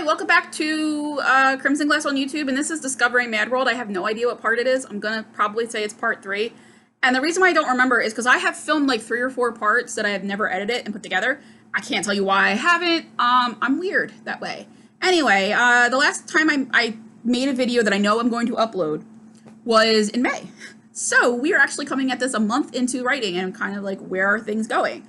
welcome back to Crimson Glass on YouTube, and this is Discovering Mad World. I have no idea what part it is. I'm gonna probably say it's part 3. And the reason why I don't remember is because I have filmed like 3 or 4 parts that I have never edited and put together. I can't tell you why I haven't. I'm weird that way. Anyway, the last time I made a video that I know I'm going to upload was in May. So we are actually coming at this a month into writing and kind of like, where are things going?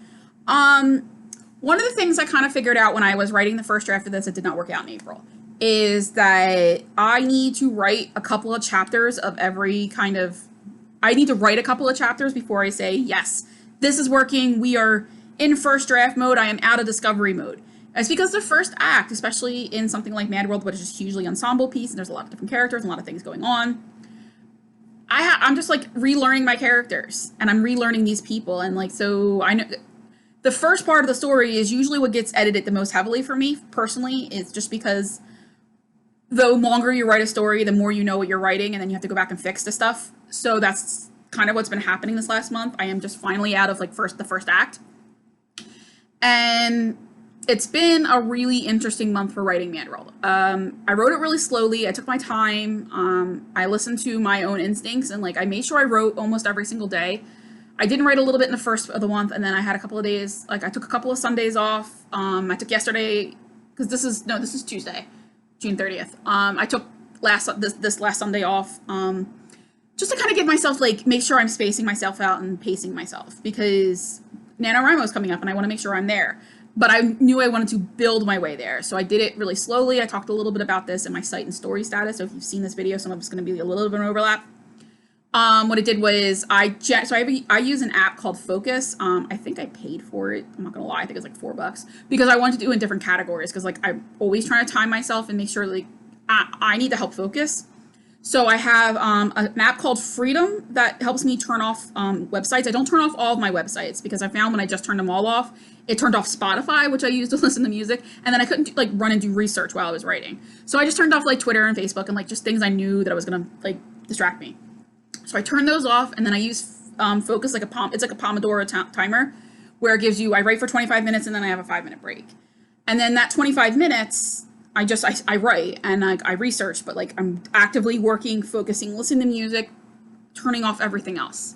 One of the things I kind of figured out when I was writing the first draft of this, it did not work out in April, is that I need to write a couple of chapters of every kind of, I need to write a couple of chapters before I say, yes, this is working. We are in first draft mode. I am out of discovery mode. It's because the first act, especially in something like Mad World, which is just hugely ensemble piece, and there's a lot of different characters and a lot of things going on. I'm just like relearning my characters, and I'm relearning these people, and like, so I know the first part of the story is usually what gets edited the most heavily for me personally. Is just because the longer you write a story, the more you know what you're writing, and then you have to go back and fix the stuff. So that's kind of what's been happening this last month. I am just finally out of like the first act, and it's been a really interesting month for writing Mad World. I wrote it really slowly. I took my time. I listened to my own instincts, and like I made sure I wrote almost every single day. I didn't write a little bit in the first of the month, and then I had a couple of days, like I took a couple of Sundays off. I took yesterday, because this is Tuesday, June 30th. I took this last Sunday off, just to kind of give myself, like, make sure I'm spacing myself out and pacing myself, because NaNoWriMo is coming up, and I want to make sure I'm there. But I knew I wanted to build my way there, so I did it really slowly. I talked a little bit about this in my site and story status, so if you've seen this video, some of it's going to be a little bit of an overlap. What I did was I use an app called Focus. I think I paid for it. I'm not gonna lie, I think it's like $4 because I wanted to do in different categories, because like I'm always trying to time myself and make sure like I need to help focus. So I have an app called Freedom that helps me turn off websites. I don't turn off all of my websites, because I found when I just turned them all off, it turned off Spotify, which I used to listen to music, and then I couldn't like run and do research while I was writing. So I just turned off like Twitter and Facebook and like just things I knew that I was gonna like distract me. So I turn those off, and then I use Focus like it's like a Pomodoro timer, where it gives you, I write for 25 minutes and then I have a 5-minute break. And then that 25 minutes, I write and I research, but like I'm actively working, focusing, listening to music, turning off everything else.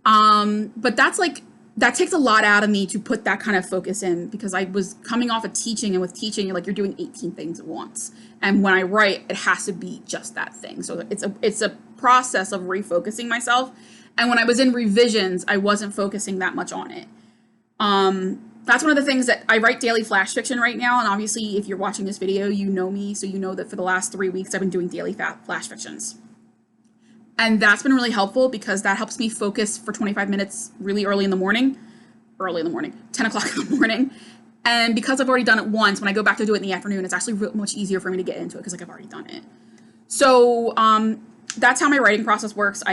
But that takes a lot out of me to put that kind of focus in, because I was coming off of teaching, and with teaching, like you're doing 18 things at once. And when I write, it has to be just that thing. So it's a process of refocusing myself. And when I was in revisions, I wasn't focusing that much on it. That's one of the things that I write daily flash fiction right now. And obviously, if you're watching this video, you know me. So you know that for the last 3 weeks, I've been doing daily flash fictions. And that's been really helpful, because that helps me focus for 25 minutes really early in the morning, 10 o'clock in the morning. And because I've already done it once, when I go back to do it in the afternoon, it's actually much easier for me to get into it, because like I've already done it. So that's how my writing process works.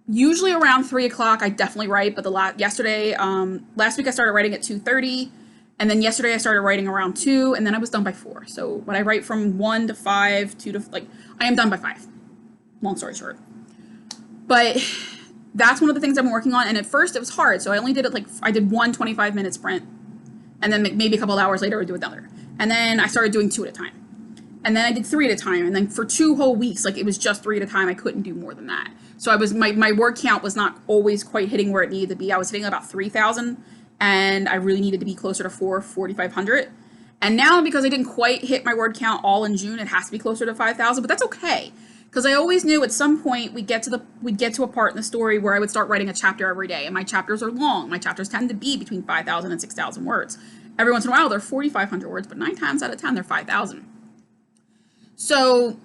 Usually around 3 o'clock, I definitely write, but last week I started writing at 2:30, and then yesterday I started writing around 2, and then I was done by 4. So when I write from 1 to 5, 2 to, like, I am done by 5. Long story short. But that's one of the things I've been working on, and at first it was hard, so I only did it I did one 25-minute sprint, and then maybe a couple of hours later I would do another. And then I started doing 2 at a time. And then I did 3 at a time, and then for 2 whole weeks, like it was just 3 at a time. I couldn't do more than that. So my word count was not always quite hitting where it needed to be. I was hitting about 3,000, and I really needed to be closer to 4,500. And now, because I didn't quite hit my word count all in June, it has to be closer to 5,000, but that's okay. Because I always knew at some point we'd get to a part in the story where I would start writing a chapter every day, and my chapters are long. My chapters tend to be between 5,000 and 6,000 words. Every once in a while, they're 4,500 words, but 9 times out of 10, they're 5,000. So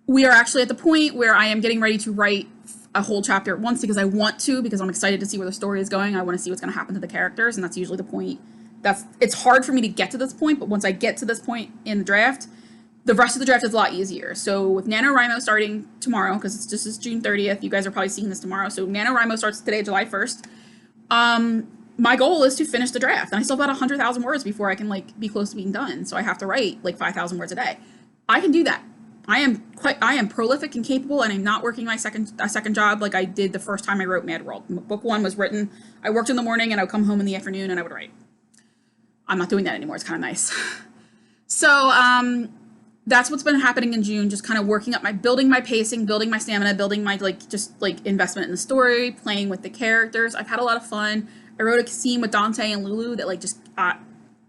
we are actually at the point where I am getting ready to write a whole chapter at once, because I want to, because I'm excited to see where the story is going. I want to see what's going to happen to the characters, and that's usually the point. It's hard for me to get to this point, but once I get to this point in the draft, the rest of the draft is a lot easier. So with NaNoWriMo starting tomorrow, because it's just June 30th, you guys are probably seeing this tomorrow. So NaNoWriMo starts today, July 1st. My goal is to finish the draft, and I still have about 100,000 words before I can like be close to being done. So I have to write like 5,000 words a day. I can do that. I am prolific and capable, and I'm not working my second job like I did the first time I wrote Mad World. Book 1 was written. I worked in the morning, and I would come home in the afternoon, and I would write. I'm not doing that anymore. It's kind of nice. So that's what's been happening in June, just kind of working up building my pacing, building my stamina, building my just investment in the story, playing with the characters. I've had a lot of fun. I wrote a scene with Dante and Lulu that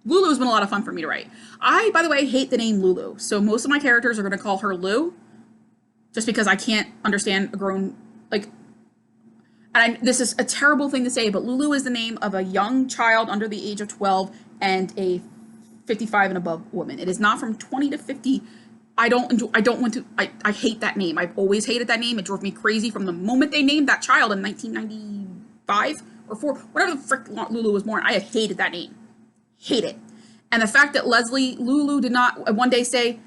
Lulu's been a lot of fun for me to write. I, by the way, hate the name Lulu, so most of my characters are going to call her Lou, just because I can't understand a grown, this is a terrible thing to say, but Lulu is the name of a young child under the age of 12 and a 55 and above woman. It is not from 20 to 50. I hate that name. I've always hated that name. It drove me crazy from the moment they named that child in 1995 or 4, whatever the frick Lulu was born. I have hated that name. Hate it. And the fact that Lulu did not one day say,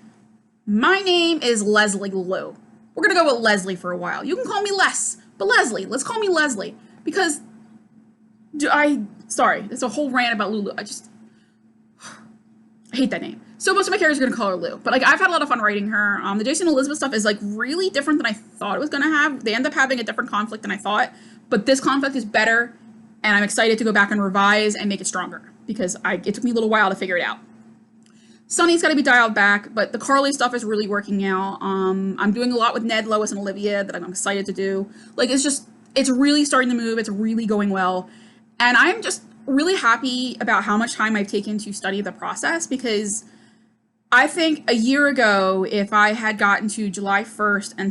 my name is Leslie Lou. We're going to go with Leslie for a while. You can call me Les, but Leslie, let's call me Leslie. Because, sorry, it's a whole rant about Lulu. I hate that name. So most of my characters are going to call her Lou. But, I've had a lot of fun writing her. The Jason Elizabeth stuff is, really different than I thought it was going to have. They end up having a different conflict than I thought. But this conflict is better, and I'm excited to go back and revise and make it stronger. Because it took me a little while to figure it out. Sunny's got to be dialed back, but the Carly stuff is really working out. I'm doing a lot with Ned, Lois, and Olivia that I'm excited to do. It's really starting to move. It's really going well. And I'm just really happy about how much time I've taken to study the process, because I think a year ago, if I had gotten to July 1st and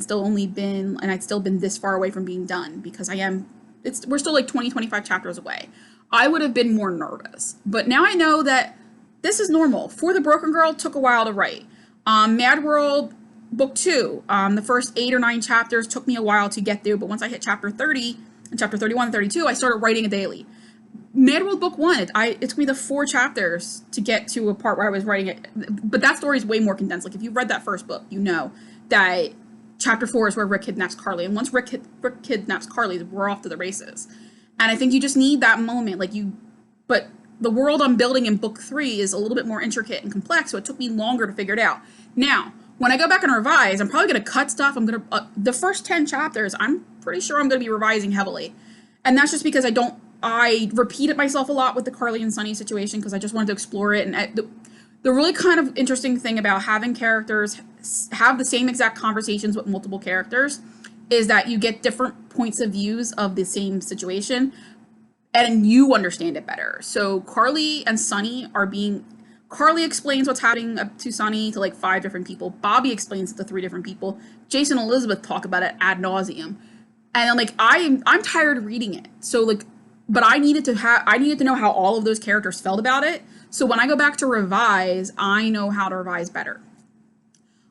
I'd still been this far away from being done, because we're still 20, 25 chapters away, I would have been more nervous. But now I know that this is normal. For the Broken Girl took a while to write. Mad World Book 2, the first 8 or 9 chapters took me a while to get through, but once I hit chapter 30 and chapter 31 and 32, I started writing it daily. Mad World Book 1, it took me the 4 chapters to get to a part where I was writing it, but that story is way more condensed. If you've read that first book, you know that chapter 4 is where Rick kidnaps Carly, and once Rick kidnaps Carly, we're off to the races. And I think you just need that moment, but the world I'm building in book 3 is a little bit more intricate and complex, so it took me longer to figure it out. Now, when I go back and revise, I'm probably going to cut stuff. The first 10 chapters, I'm pretty sure I'm going to be revising heavily. And that's just because I repeated myself a lot with the Carly and Sunny situation, because I just wanted to explore it. And the really kind of interesting thing about having characters have the same exact conversations with multiple characters is that you get different points of views of the same situation, and you understand it better. So Carly and Sunny Carly explains what's happening to Sunny to 5 different people. Bobby explains it to 3 different people. Jason and Elizabeth talk about it ad nauseum. And I'm tired of reading it. So but I needed to know how all of those characters felt about it. So when I go back to revise, I know how to revise better.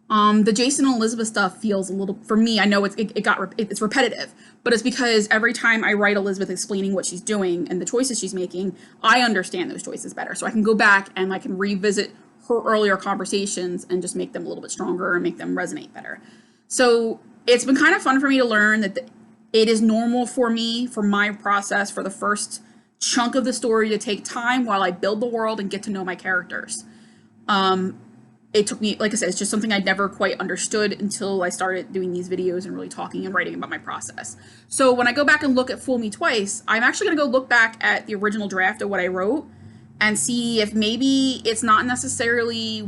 The Jason and Elizabeth stuff feels a little, for me, I know it's repetitive, but it's because every time I write Elizabeth explaining what she's doing and the choices she's making, I understand those choices better. So I can go back and I can revisit her earlier conversations and just make them a little bit stronger and make them resonate better. So it's been kind of fun for me to learn that it is normal for me, for my process, for the first chunk of the story to take time while I build the world and get to know my characters. It took me, like I said, it's just something I'd never quite understood until I started doing these videos and really talking and writing about my process. So when I go back and look at Fool Me Twice, I'm actually going to go look back at the original draft of what I wrote and see if maybe it's not necessarily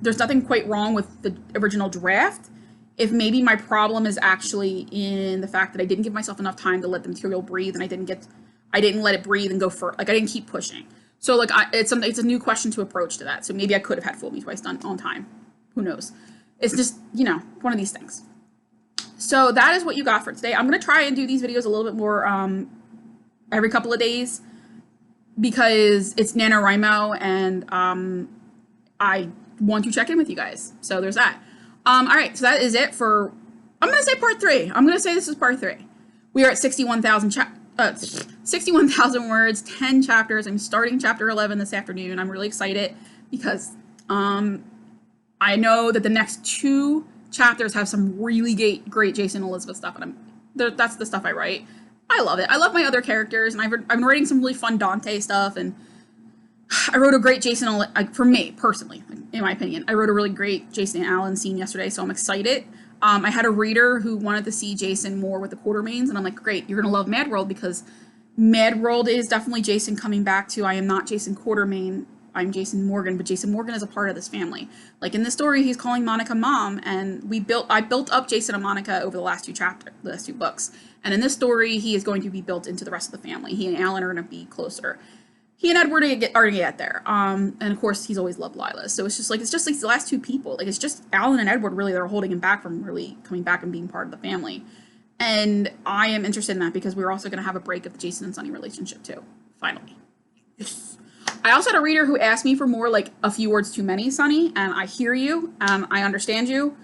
there's nothing quite wrong with the original draft. If maybe my problem is actually in the fact that I didn't give myself enough time to let the material breathe, and I didn't let it breathe and go for, I didn't keep pushing. So it's a new question to approach to that. So maybe I could have had Fool Me Twice done on time. Who knows? It's just, one of these things. So that is what you got for today. I'm going to try and do these videos a little bit more every couple of days, because it's NaNoWriMo, and I want to check in with you guys. So there's that. All right, so that is it for, I'm going to say part 3. I'm going to say this is part 3. We are at 61,000 words, 10 chapters. I'm starting chapter 11 this afternoon. I'm really excited because I know that the next 2 chapters have some really great Jason and Elizabeth stuff, and that's the stuff I write. I love it. I love my other characters, and I've been writing some really fun Dante stuff, and I wrote a great Jason, for me, personally, in my opinion, I wrote a really great Jason and Alan scene yesterday, so I'm excited. I had a reader who wanted to see Jason more with the Quartermaines, and I'm like, great, you're going to love Mad World, because Mad World is definitely Jason coming back to, I am not Jason Quartermaine I'm Jason Morgan, but Jason Morgan is a part of this family. Like in this story, he's calling Monica mom, and I built up Jason and Monica over the last the last two books. And in this story, he is going to be built into the rest of the family. He and Alan are going to be closer. He and Edward are gonna get there. And of course, he's always loved Lila. So it's just like the last two people. Like it's just Alan and Edward really that are holding him back from really coming back and being part of the family. And I am interested in that because we're also going to have a break of the Jason and Sunny relationship too. Finally. Yes. I also had a reader who asked me for more, like a few words too many, Sunny, and I hear you. I understand you.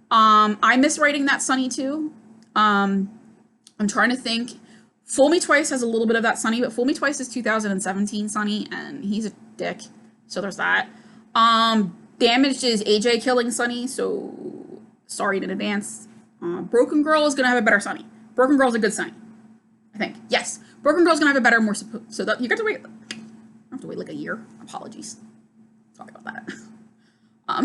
I miss writing that Sunny too. I'm trying to think. Fool Me Twice has a little bit of that Sunny, but Fool Me Twice is 2017 Sunny, and he's a dick. So there's that. Damaged is AJ killing Sunny, so sorry in advance. Broken Girl is gonna have a better Sunny. Broken Girl's a good Sunny, I think. Yes, Broken Girl's gonna have a better, more so that you get to wait. I have to wait like a year. Apologies. Sorry about that. All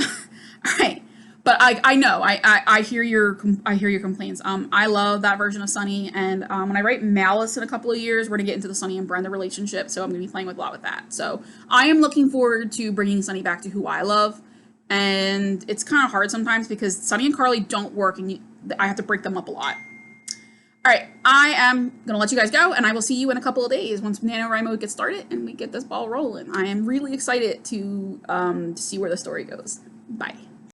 right. But I know I hear your complaints. I love that version of Sunny, and when I write Malice in a couple of years, we're gonna get into the Sunny and Brenda relationship, so I'm gonna be playing with a lot with that. So I am looking forward to bringing Sunny back to who I love, and it's kind of hard sometimes because Sunny and Carly don't work, and I have to break them up a lot. All right, I am gonna let you guys go, and I will see you in a couple of days once NaNoWriMo gets started and we get this ball rolling. I am really excited to see where the story goes. Bye.